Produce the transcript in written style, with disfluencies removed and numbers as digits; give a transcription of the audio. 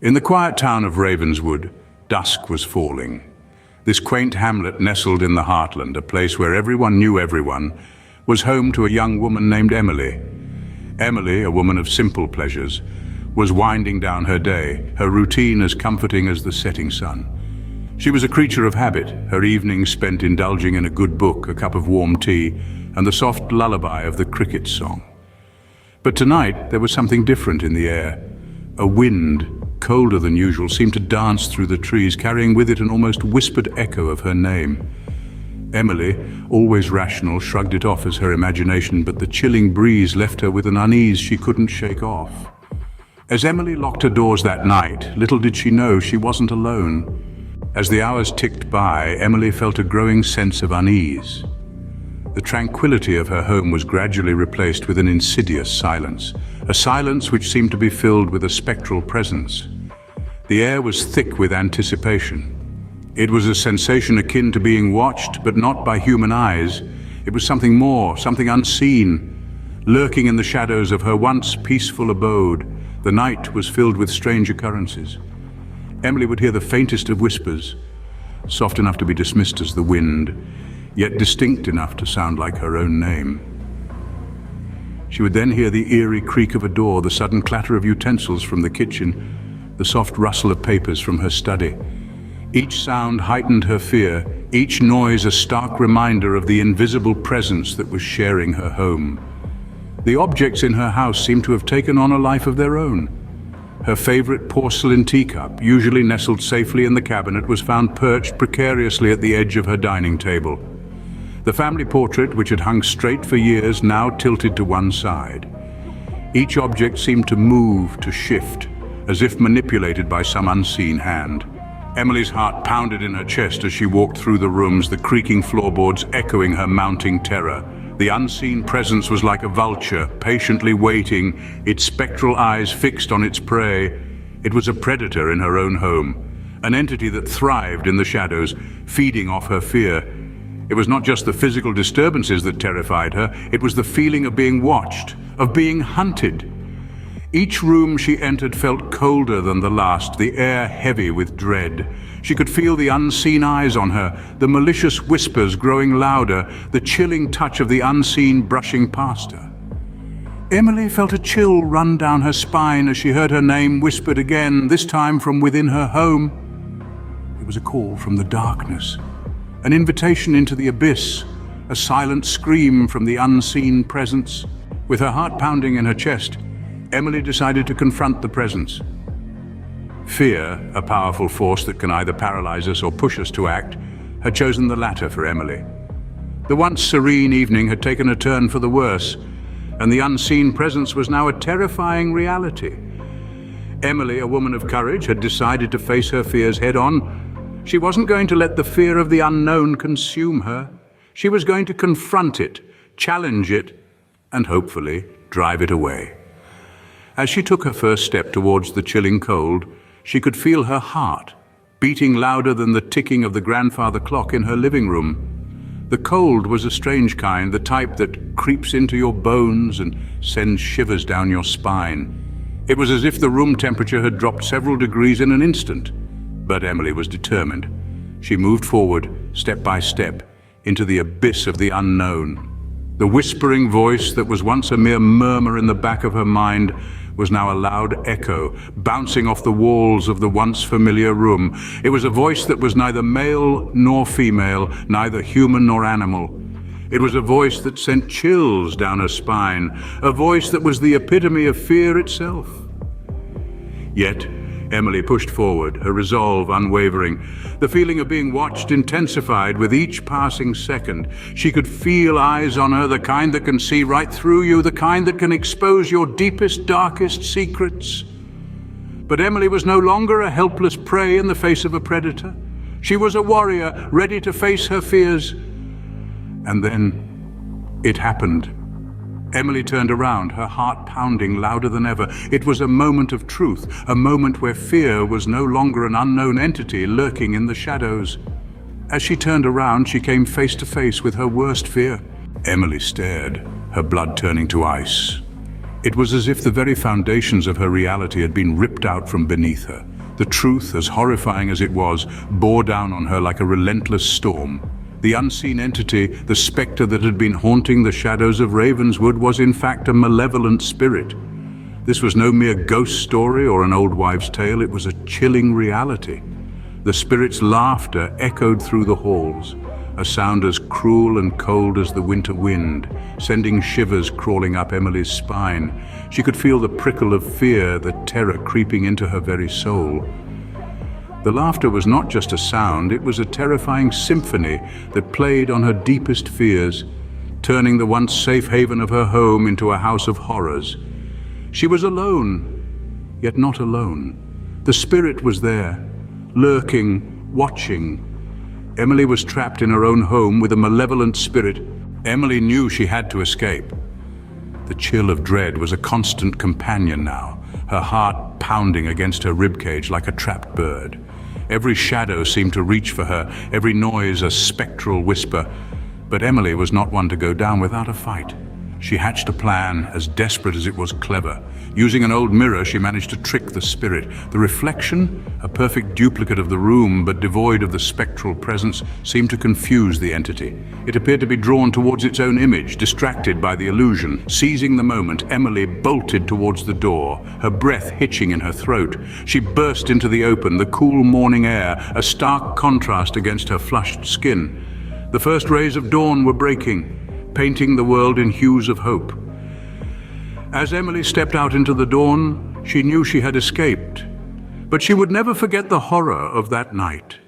In the quiet town of Ravenswood, dusk was falling. This quaint hamlet nestled in the heartland, a place where everyone knew everyone, was home to a young woman named Emily. Emily, a woman of simple pleasures, was winding down her day, her routine as comforting as the setting sun. She was a creature of habit, her evenings spent indulging in a good book, a cup of warm tea, and the soft lullaby of the cricket song. But tonight there was something different in the air. A wind, colder than usual, seemed to dance through the trees, carrying with it an almost whispered echo of her name. Emily, always rational, shrugged it off as her imagination, but the chilling breeze left her with an unease she couldn't shake off. As Emily locked her doors that night, little did she know she wasn't alone. As the hours ticked by, Emily felt a growing sense of unease. The tranquility of her home was gradually replaced with an insidious silence, a silence which seemed to be filled with a spectral presence. The air was thick with anticipation. It was a sensation akin to being watched, but not by human eyes. It was something more, something unseen. Lurking in the shadows of her once peaceful abode, the night was filled with strange occurrences. Emily would hear the faintest of whispers, soft enough to be dismissed as the wind, yet distinct enough to sound like her own name. She would then hear the eerie creak of a door, the sudden clatter of utensils from the kitchen, the soft rustle of papers from her study. Each sound heightened her fear, each noise a stark reminder of the invisible presence that was sharing her home. The objects in her house seemed to have taken on a life of their own. Her favorite porcelain teacup, usually nestled safely in the cabinet, was found perched precariously at the edge of her dining table. The family portrait, which had hung straight for years, now tilted to one side. Each object seemed to move, to shift, as if manipulated by some unseen hand. Emily's heart pounded in her chest as she walked through the rooms, the creaking floorboards echoing her mounting terror. The unseen presence was like a vulture, patiently waiting, its spectral eyes fixed on its prey. It was a predator in her own home, an entity that thrived in the shadows, feeding off her fear. It was not just the physical disturbances that terrified her, it was the feeling of being watched, of being hunted. Each room she entered felt colder than the last, the air heavy with dread. She could feel the unseen eyes on her, the malicious whispers growing louder, the chilling touch of the unseen brushing past her. Emily felt a chill run down her spine as she heard her name whispered again, this time from within her home. It was a call from the darkness, an invitation into the abyss, a silent scream from the unseen presence. With her heart pounding in her chest, Emily decided to confront the presence. Fear, a powerful force that can either paralyze us or push us to act, had chosen the latter for Emily. The once serene evening had taken a turn for the worse, and the unseen presence was now a terrifying reality. Emily, a woman of courage, had decided to face her fears head-on. She wasn't going to let the fear of the unknown consume her. She was going to confront it, challenge it, and hopefully drive it away. As she took her first step towards the chilling cold, she could feel her heart beating louder than the ticking of the grandfather clock in her living room. The cold was a strange kind, the type that creeps into your bones and sends shivers down your spine. It was as if the room temperature had dropped several degrees in an instant. But Emily was determined. She moved forward, step by step, into the abyss of the unknown. The whispering voice that was once a mere murmur in the back of her mind was now a loud echo, bouncing off the walls of the once familiar room. It was a voice that was neither male nor female, neither human nor animal. It was a voice that sent chills down her spine, a voice that was the epitome of fear itself. Yet, Emily pushed forward, her resolve unwavering. The feeling of being watched intensified with each passing second. She could feel eyes on her, the kind that can see right through you, the kind that can expose your deepest, darkest secrets. But Emily was no longer a helpless prey in the face of a predator. She was a warrior, ready to face her fears. And then it happened. Emily turned around, her heart pounding louder than ever. It was a moment of truth, a moment where fear was no longer an unknown entity lurking in the shadows. As she turned around, she came face to face with her worst fear. Emily stared, her blood turning to ice. It was as if the very foundations of her reality had been ripped out from beneath her. The truth, as horrifying as it was, bore down on her like a relentless storm. The unseen entity, the spectre that had been haunting the shadows of Ravenswood, was in fact a malevolent spirit. This was no mere ghost story or an old wives' tale, it was a chilling reality. The spirit's laughter echoed through the halls, a sound as cruel and cold as the winter wind, sending shivers crawling up Emily's spine. She could feel the prickle of fear, the terror creeping into her very soul. The laughter was not just a sound, it was a terrifying symphony that played on her deepest fears, turning the once safe haven of her home into a house of horrors. She was alone, yet not alone. The spirit was there, lurking, watching. Emily was trapped in her own home with a malevolent spirit. Emily knew she had to escape. The chill of dread was a constant companion now, her heart pounding against her ribcage like a trapped bird. Every shadow seemed to reach for her, every noise a spectral whisper. But Emily was not one to go down without a fight. She hatched a plan as desperate as it was clever. Using an old mirror, she managed to trick the spirit. The reflection, a perfect duplicate of the room but devoid of the spectral presence, seemed to confuse the entity. It appeared to be drawn towards its own image, distracted by the illusion. Seizing the moment, Emily bolted towards the door, her breath hitching in her throat. She burst into the open, the cool morning air, a stark contrast against her flushed skin. The first rays of dawn were breaking, painting the world in hues of hope. As Emily stepped out into the dawn, she knew she had escaped, but she would never forget the horror of that night.